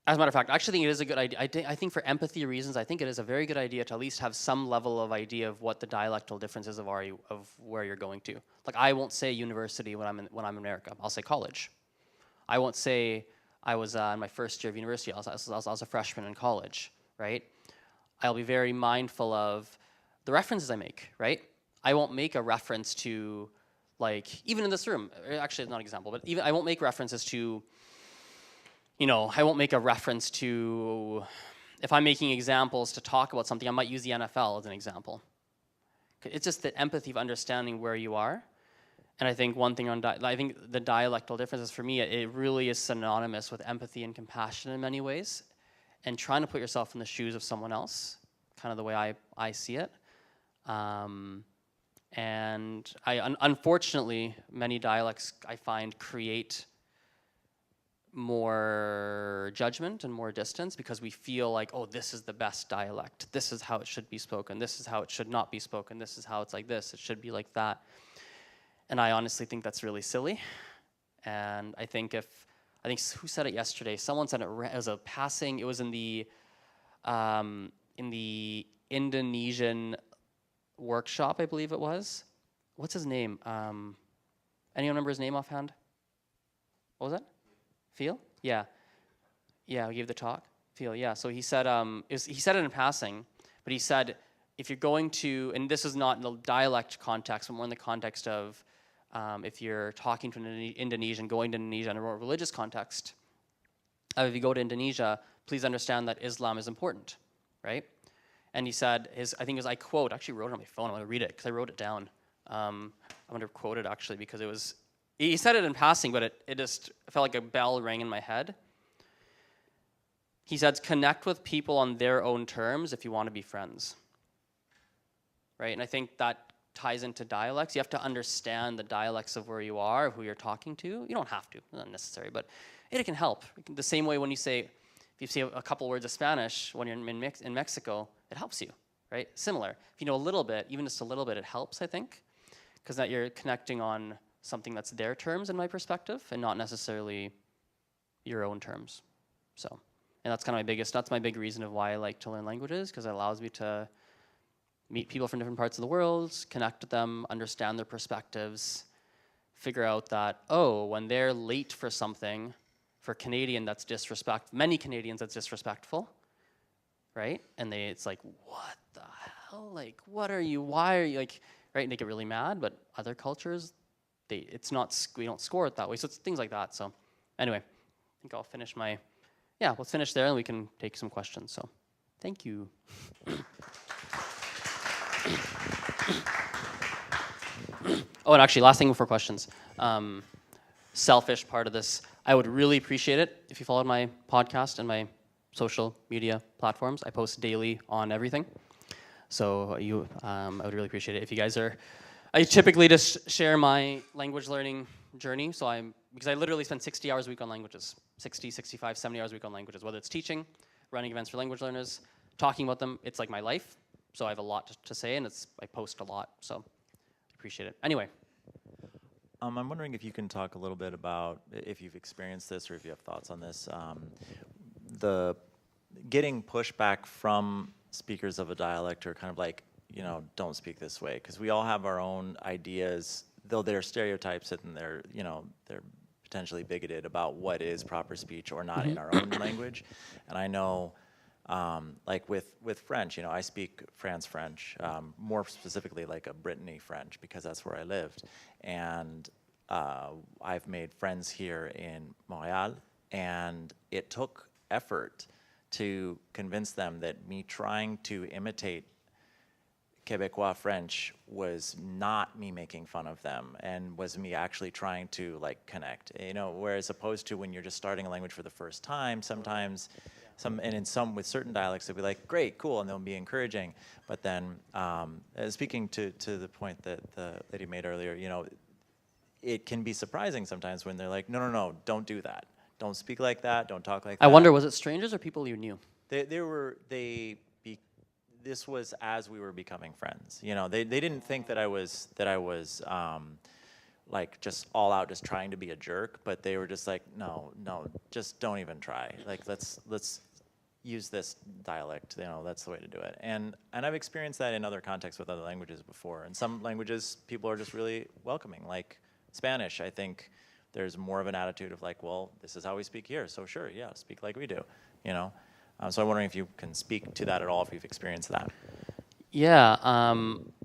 S1: as a matter of fact, I actually think it is a good idea. I think for empathy reasons, I think it is a very good idea to at least have some level of idea of what the dialectal differences of where you're going to. Like I won't say university when I'm in America. I'll say college. I won't say I was in my first year of university. I was a freshman in college, right? I'll be very mindful of the references I make, right? I won't make a reference to, like, even in this room, actually it's not an example, but even I won't make references to, I won't make a reference to, if I'm making examples to talk about something, I might use the NFL as an example. It's just the empathy of understanding where you are. And I think one thing I think the dialectal differences for me, it really is synonymous with empathy and compassion in many ways, and trying to put yourself in the shoes of someone else, kind of the way I see it. And unfortunately, many dialects I find create more judgment and more distance because we feel like, oh, this is the best dialect. This is how it should be spoken. This is how it should not be spoken. This is how it's like this. It should be like that. And I honestly think that's really silly. And I think who said it yesterday? Someone said it was a passing. It was in the Indonesian workshop, I believe it was. What's his name? Anyone remember his name offhand? What was it? Phil? Yeah. Yeah, we gave the talk. Phil, yeah. So he said, he said it in passing, but he said, if you're going to, and this is not in the dialect context, but more in the context of if you're talking to an Indonesian, going to Indonesia in a more religious context, if you go to Indonesia, please understand that Islam is important, right? And he said, I think it was, I quote, I actually wrote it on my phone, I'm going to read it because I wrote it down. I'm going to quote it actually because it was, he said it in passing, but it just felt like a bell rang in my head. He said, connect with people on their own terms if you want to be friends. right? And I think that ties into dialects. You have to understand the dialects of where you are, who you're talking to. You don't have to, not necessary, but it can help. The same way when you say, if you say a couple words of Spanish when you're in Mexico, it helps you, right? Similar. If you know a little bit, even just a little bit, it helps, I think, because that you're connecting on something that's their terms in my perspective and not necessarily your own terms. So, and that's kind of that's my big reason of why I like to learn languages, because it allows me to meet people from different parts of the world, connect with them, understand their perspectives, figure out that, oh, when they're late for something, for Canadian that's many Canadians that's disrespectful, right? And it's like, what the hell? Like, what are you, why are you, like, right? And they get really mad, but other cultures, we don't score it that way. So it's things like that. So anyway, I think I'll finish let's finish there and we can take some questions. So thank you. Oh, and actually, last thing before questions. Selfish part of this. I would really appreciate it if you followed my podcast and my social media platforms. I post daily on everything. So I would really appreciate it if you guys I typically just share my language learning journey. Because I literally spend 60 hours a week on languages. 60, 65, 70 hours a week on languages. Whether it's teaching, running events for language learners, talking about them, it's like my life. So I have a lot to say, and I post a lot. So I appreciate it. Anyway.
S5: I'm wondering if you can talk a little bit about if you've experienced this or if you have thoughts on this. The getting pushback from speakers of a dialect, or kind of like, don't speak this way, because we all have our own ideas, though they're stereotypes and they're potentially bigoted about what is proper speech or not in our own language. And I know, like with French, I speak France French, more specifically like a Brittany French, because that's where I lived. And I've made friends here in Montreal, and it took effort to convince them that me trying to imitate Quebecois French was not me making fun of them, and was me actually trying to connect. Whereas opposed to when you're just starting a language for the first time, sometimes with certain dialects they'll be like, great, cool, and they'll be encouraging. But then speaking to the point that the lady made earlier, it can be surprising sometimes when they're like, no, don't do that. Don't speak like that. Don't talk like that.
S1: I wonder, was it strangers or people you knew?
S5: This was as we were becoming friends. They didn't think that I was like just all out just trying to be a jerk, but they were just like, no, just don't even try. Like let's use this dialect. That's the way to do it. And I've experienced that in other contexts with other languages before. In some languages, people are just really welcoming. Like Spanish, I think there's more of an attitude of like, well, this is how we speak here, so sure, yeah, speak like we do. So I'm wondering if you can speak to that at all, if you've experienced that.
S1: Yeah,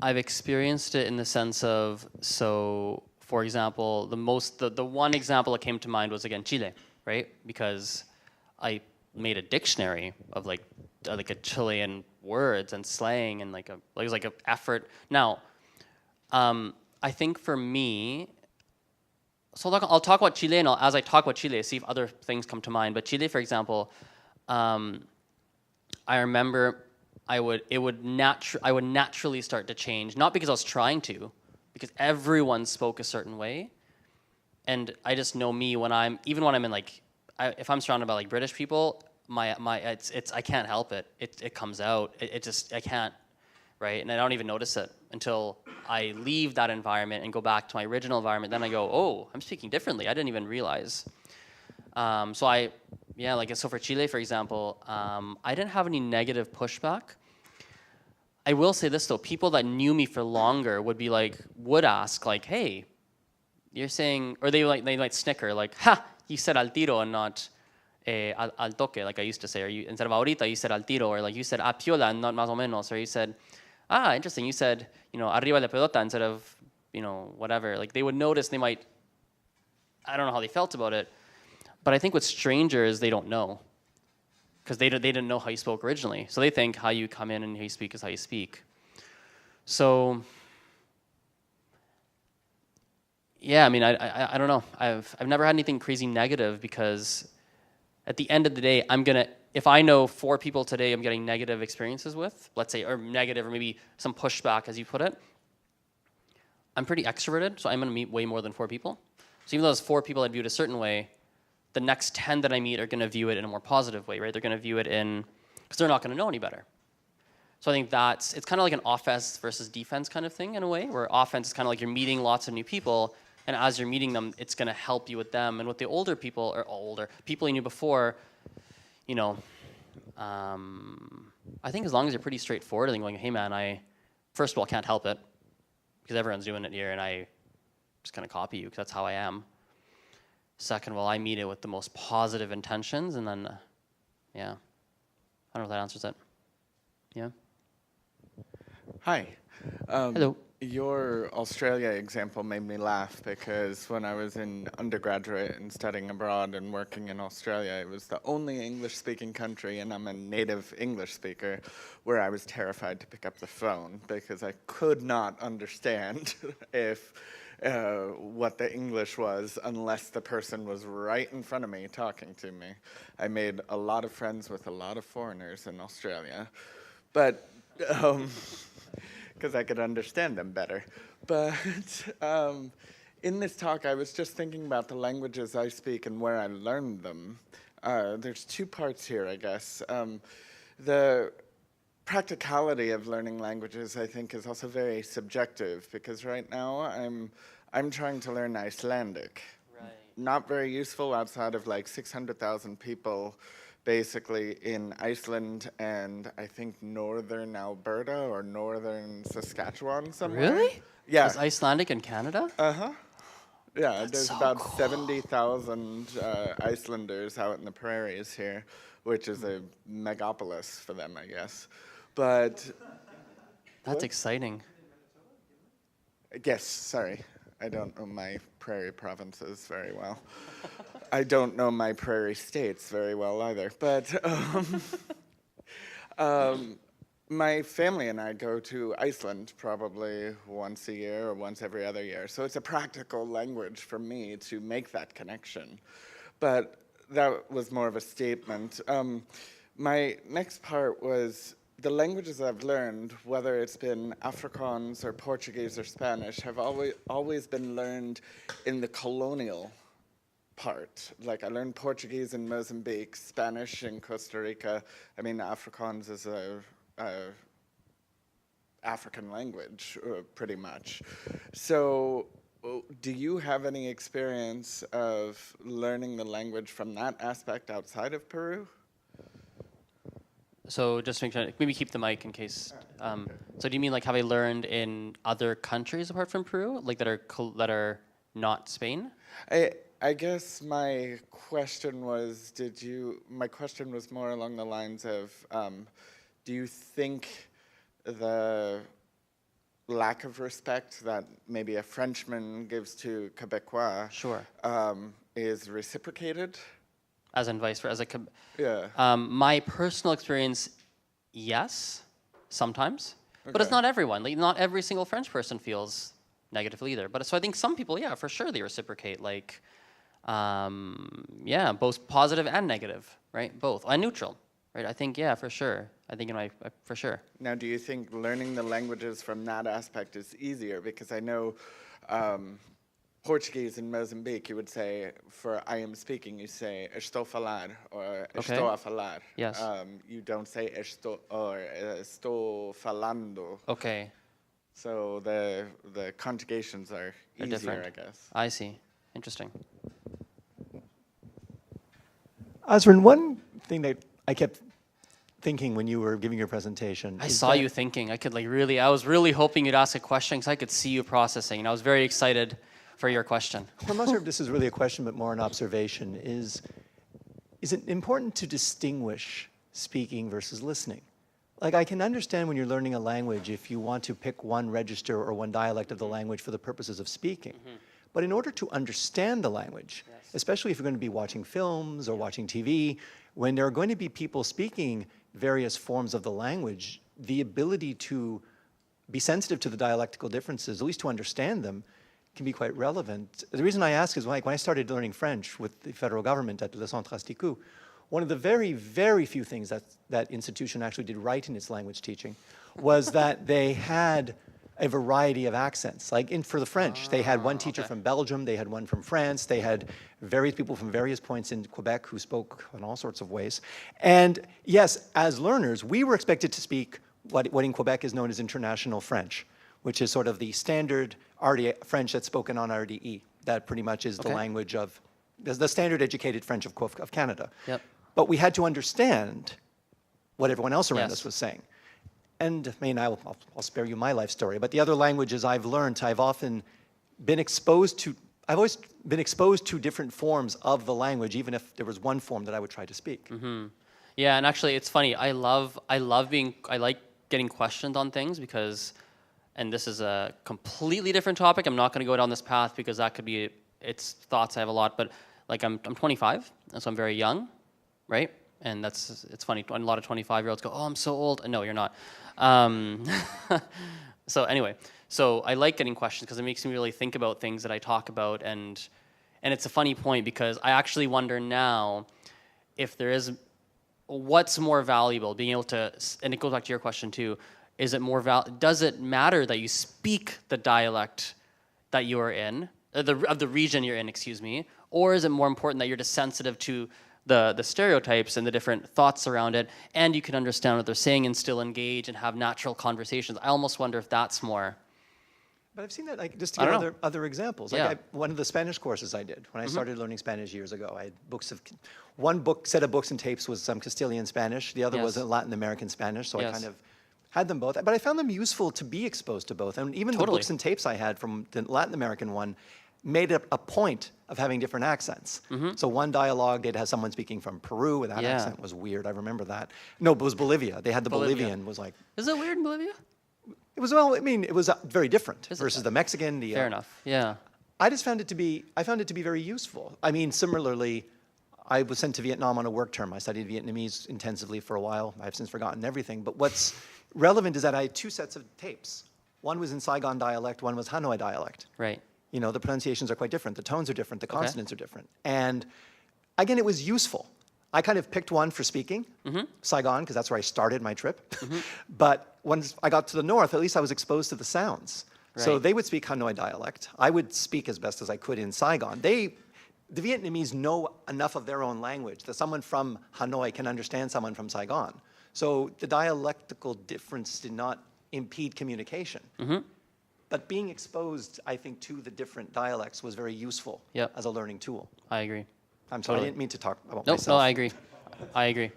S1: I've experienced it in the sense of, so for example, the one example that came to mind was, again, Chile, right? Because I made a dictionary of like a Chilean words and slang, and it was like an effort. Now, I think for me, so I'll talk about Chile, and as I talk about Chile, see if other things come to mind. But Chile, for example, I remember I would naturally start to change, not because I was trying to, because everyone spoke a certain way, and I just know me when I'm in if I'm surrounded by British people, I can't help it. It comes out. I can't, right? And I don't even notice it until I leave that environment and go back to my original environment. Then I go, oh, I'm speaking differently. I didn't even realize. So for Chile, for example, I didn't have any negative pushback. I will say this though, people that knew me for longer would ask hey, you're saying, or they might snicker ha, you said al tiro and not al toque, like I used to say, or you, instead of ahorita, you said al tiro, or you said a piola and not más o menos, or you said, interesting, you said, arriba la pelota instead of, whatever. They would notice, they might, I don't know how they felt about it, but I think with strangers, they don't know. Because they didn't know how you spoke originally. So they think how you come in and how you speak is how you speak. So, yeah, I mean, I don't know. I've never had anything crazy negative, because at the end of the day, if I know 4 people today I'm getting negative experiences with, let's say, or negative, or maybe some pushback, as you put it, I'm pretty extroverted, so I'm going to meet way more than 4 people. So even though those 4 people I'd viewed a certain way, the next 10 that I meet are going to view it in a more positive way, right? They're going to view it in, because they're not going to know any better. So I think it's kind of like an offense versus defense kind of thing in a way, where offense is kind of like you're meeting lots of new people, and as you're meeting them, it's going to help you with them. And with the older people, or older people you knew before, you know, I think as long as you're pretty straightforward and going, hey man, I, first of all, can't help it, because everyone's doing it here, and I just kind of copy you, because that's how I am. Second of all, I meet it with the most positive intentions, and then, yeah. I don't know if that answers it. Yeah?
S6: Hi.
S1: Hello.
S6: Your Australia example made me laugh because when I was in undergraduate and studying abroad and working in Australia, it was the only English-speaking country, and I'm a native English speaker, where I was terrified to pick up the phone because I could not understand if what the English was unless the person was right in front of me talking to me. I made a lot of friends with a lot of foreigners in Australia, but because I could understand them better. But in this talk, I was just thinking about the languages I speak and where I learned them. There's 2 parts here, I guess. The practicality of learning languages, I think, is also very subjective, because right now I'm trying to learn Icelandic.
S1: Right.
S6: Not very useful outside of like 600,000 people basically in Iceland and I think northern Alberta or northern Saskatchewan somewhere.
S1: Really?
S6: Yeah.
S1: Is Icelandic in Canada?
S6: Uh-huh. Yeah, there's
S1: so
S6: about
S1: cool.
S6: 70,000 Icelanders out in the prairies here, which is a megapolis for them, I guess. But
S1: That's exciting.
S6: yes, sorry. I don't know my prairie provinces very well. I don't know my prairie states very well either. But my family and I go to Iceland probably once a year or once every other year. So it's a practical language for me to make that connection. But that was more of a statement. My next part was the languages I've learned, whether it's been Afrikaans or Portuguese or Spanish, have always been learned in the colonial part. Like I learned Portuguese in Mozambique, Spanish in Costa Rica. I mean, Afrikaans is a African language, pretty much. So do you have any experience of learning the language from that aspect outside of Peru?
S1: So just make sure, maybe keep the mic in case. So do you mean like have I learned in other countries apart from Peru, like that are not Spain?
S6: I guess my question was, my question was more along the lines of, do you think the lack of respect that maybe a Frenchman gives to Quebecois
S1: Sure.
S6: Is reciprocated?
S1: As in vice versa.
S6: Yeah.
S1: My personal experience, yes, sometimes. But it's
S6: Okay.
S1: not everyone. Like, not every single French person feels negatively either. But so I think some people, yeah, for sure they reciprocate. Like, yeah, both positive and negative, right? Both. And neutral, right? I think, yeah, for sure. I think for sure.
S6: Now, do you think learning the languages from that aspect is easier? Because I know Portuguese in Mozambique, you would say, for I am speaking, you say estou falar or estou a falar.
S1: Yes.
S6: You don't say estou or estou falando.
S1: Okay,
S6: So the conjugations are
S1: they're
S6: easier,
S1: different.
S6: I guess.
S1: I see. Interesting.
S7: Azren, one thing that I kept thinking when you were giving your presentation.
S1: I
S7: is
S1: saw
S7: that-
S1: you thinking. I was really hoping you'd ask a question because I could see you processing, and I was very excited for your question.
S7: I'm not sure if this is really a question, but more an observation. Is it important to distinguish speaking versus listening? Like, I can understand when you're learning a language if you want to pick one register or one dialect of the language for the purposes of speaking. But in order to understand the language, especially if you're going to be watching films or watching TV, when there are going to be people speaking various forms of the language, the ability to be sensitive to the dialectical differences, at least to understand them, can be quite relevant. The reason I ask is, like, when I started learning French with the federal government at Le Centre Asticou, one of the very, very few things that that institution actually did right in its language teaching was that they had a variety of accents. Like for the French, they had one teacher from Belgium, they had one from France, they had various people from various points in Quebec who spoke in all sorts of ways. And yes, as learners, we were expected to speak what in Quebec is known as International French, which is sort of the standard French that's spoken on RDE. That pretty much is the language of, the standard educated French of Canada.
S1: Yep.
S7: But we had to understand what everyone else around us was saying. And I mean, I'll spare you my life story, but the other languages I've learned, I've often been exposed to, I've always been exposed to different forms of the language, even if there was one form that I would try to speak.
S1: Mm-hmm. Yeah, and actually it's funny, I like getting questioned on things because, and this is a completely different topic, I'm not gonna go down this path because that could be, it's thoughts I have a lot, but like I'm 25, and so I'm very young, right? And it's funny, a lot of 25-year-olds go, oh, I'm so old. No, you're not. So anyway, so I like getting questions because it makes me really think about things that I talk about, and it's a funny point because I actually wonder now if there is, what's more valuable, being able to, and it goes back to your question too, is it more does it matter that you speak the dialect that you are in, of the region you're in, excuse me, or is it more important that you're just sensitive to the stereotypes and the different thoughts around it, and you can understand what they're saying and still engage and have natural conversations? I almost wonder if that's more.
S7: But I've seen that, like, just to give other examples.
S1: Yeah.
S7: Like one of the Spanish courses I did when I started learning Spanish years ago, I had one set of books and tapes was some Castilian Spanish, the other was Latin American Spanish, so I kind of had them both. But I found them useful to be exposed to both. And even the books and tapes I had from the Latin American one made it a point of having different accents. So one dialogue, they'd have someone speaking from Peru, and that accent was weird. I remember that. No, but it was Bolivia. They had the Bolivian was like.
S1: Is it weird in Bolivia?
S7: It was, well, I mean, it was very different versus the Mexican.
S1: Fair enough, yeah.
S7: I found it to be very useful. I mean, similarly, I was sent to Vietnam on a work term. I studied Vietnamese intensively for a while. I've since forgotten everything. But what's relevant is that I had two sets of tapes. One was in Saigon dialect, one was Hanoi dialect.
S1: Right.
S7: You know, the pronunciations are quite different. The tones are different. The consonants are different. And again, it was useful. I kind of picked one for speaking, Saigon, because that's where I started my trip. But once I got to the north, at least I was exposed to the sounds. Right. So they would speak Hanoi dialect. I would speak as best as I could in Saigon. The Vietnamese know enough of their own language that someone from Hanoi can understand someone from Saigon. So the dialectical difference did not impede communication. But being exposed, I think, to the different dialects was very useful as a learning tool.
S1: I agree.
S7: I'm sorry, I didn't mean to talk about
S1: myself. No, I agree. I agree.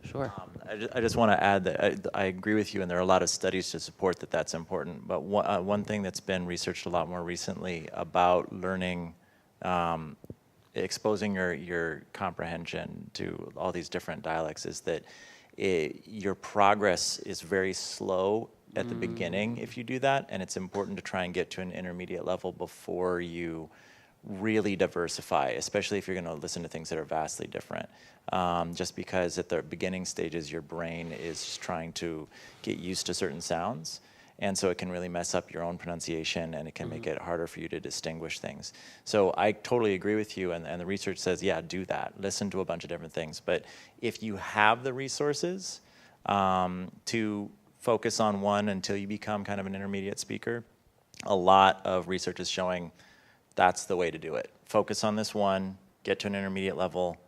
S1: Sure.
S5: I just want to add that I agree with you, and there are a lot of studies to support that that's important. But one thing that's been researched a lot more recently about learning, exposing your comprehension to all these different dialects is that your progress is very slow at the beginning if you do that, and it's important to try and get to an intermediate level before you really diversify, especially if you're going to listen to things that are vastly different. Just because at the beginning stages your brain is just trying to get used to certain sounds, and so it can really mess up your own pronunciation, and it can make it harder for you to distinguish things. So I totally agree with you, and the research says, yeah, do that. Listen to a bunch of different things. But if you have the resources to focus on one until you become kind of an intermediate speaker, a lot of research is showing that's the way to do it. Focus on this one, get to an intermediate level,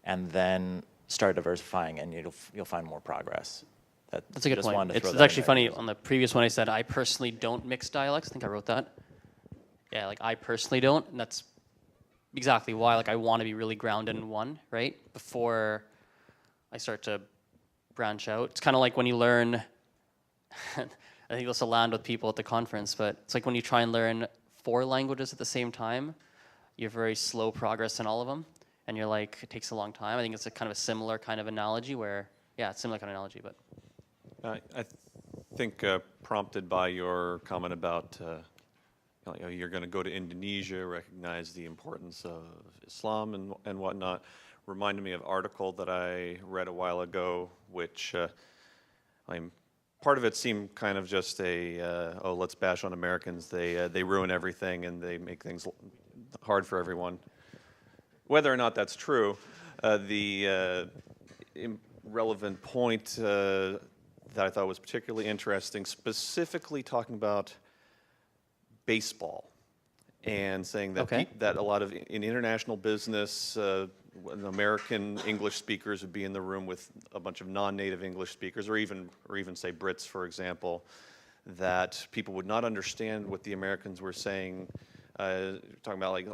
S5: and then start diversifying, and you'll find more progress.
S1: That's a good point. It's actually funny, on the previous one I said, I personally don't mix dialects. I think I wrote that. Yeah, like I personally don't, and that's exactly why. Like I want to be really grounded in one, right? Before I start to branch out. It's kind of like when you learn, I think this will land with people at the conference, but it's like when you try and learn 4 languages at the same time, you have very slow progress in all of them, and you're like, it takes a long time. I think it's a kind of a similar kind of analogy where, yeah, it's similar kind of analogy, but.
S3: I think prompted by your comment about you're going to go to Indonesia, recognize the importance of Islam and whatnot, reminded me of an article that I read a while ago, which part of it seemed kind of just let's bash on Americans. They ruin everything and they make things hard for everyone. Whether or not that's true, the relevant point that I thought was particularly interesting, specifically talking about baseball and saying that,
S1: Okay.
S3: that a lot of in international business, when American English speakers would be in the room with a bunch of non-native English speakers, or even say Brits, for example, that people would not understand what the Americans were saying, talking about like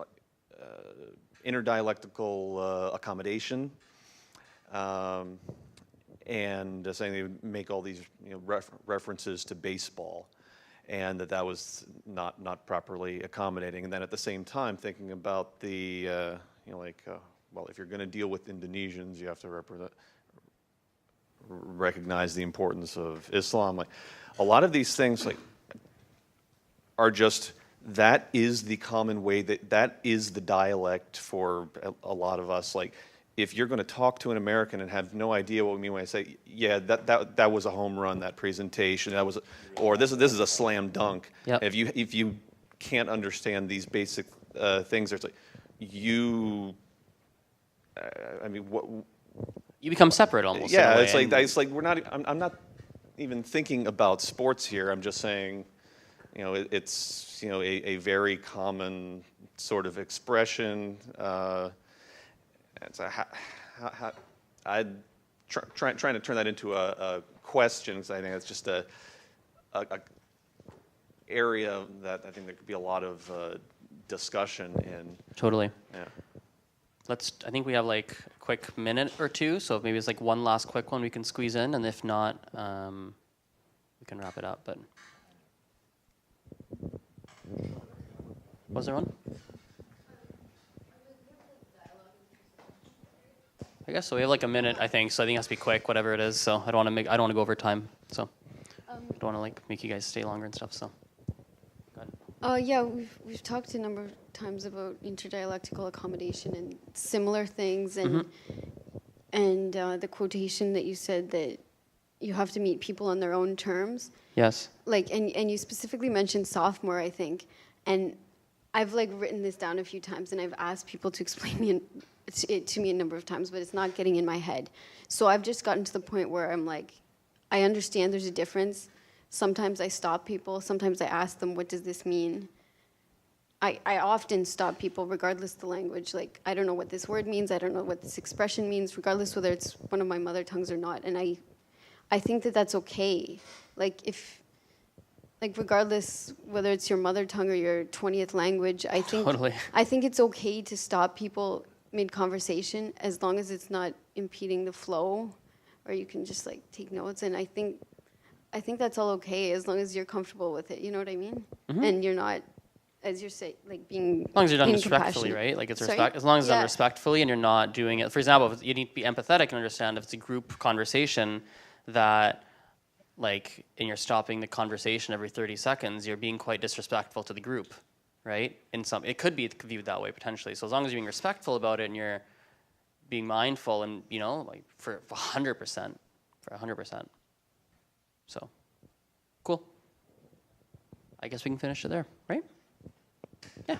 S3: interdialectical accommodation, and saying they would make all these references to baseball, and that was not properly accommodating. And then at the same time thinking about the well, if you're going to deal with Indonesians, you have to recognize the importance of Islam. Like a lot of these things, like are just. That is the common way, that is the dialect for a lot of us. Like, if you're going to talk to an American and have no idea what we mean when I say, yeah, that was a home run, that presentation, that was, or this is a slam dunk.
S1: Yep.
S3: If you can't understand these basic things, there's like I mean, what?
S1: You become separate almost. in a
S3: Yeah,
S1: way,
S3: it's like we're not. I'm not even thinking about sports here. I'm just saying. It's a very common sort of expression. I'm trying to turn that into a question, because I think it's just a area that I think there could be a lot of discussion in.
S1: Totally.
S3: Yeah.
S1: I think we have like a quick minute or two, so maybe it's like one last quick one we can squeeze in, and if not, we can wrap it up. But was there one? I guess so. We have like a minute, I think. So I think it has to be quick, whatever it is. So I don't want to go over time. So I don't want to like make you guys stay longer and stuff. So.
S4: Yeah, we've talked a number of times about interdialectical accommodation and similar things, and the quotation that you said that you have to meet people on their own terms.
S1: Yes.
S4: Like, and you specifically mentioned sophomore, I think, and I've like written this down a few times, and I've asked people to explain it to me a number of times, but it's not getting in my head. So I've just gotten to the point where I'm like, I understand there's a difference. Sometimes I stop people. Sometimes I ask them, what does this mean? I often stop people regardless of the language. Like, I don't know what this word means. I don't know what this expression means, regardless whether it's one of my mother tongues or not. And I think that that's okay. Like, regardless whether it's your mother tongue or your 20th language, I think
S1: Totally.
S4: I think it's okay to stop people mid-conversation as long as it's not impeding the flow, or you can just like take notes. And I think that's all okay as long as you're comfortable with it. You know what I mean?
S1: Mm-hmm.
S4: And you're not, as you're saying, like being
S1: As long as you're done
S4: being
S1: respectfully,
S4: compassionate.
S1: right? Like it's
S4: Sorry?
S1: respect. As long as it's done
S4: Yeah.
S1: respectfully, and you're not doing it. For example, you need to be empathetic and understand if it's a group conversation that, like, and you're stopping the conversation every 30 seconds, you're being quite disrespectful to the group, right? It could be viewed that way potentially. So as long as you're being respectful about it and you're being mindful, and like for 100%, for 100%. So, cool. I guess we can finish it there, right? Yeah.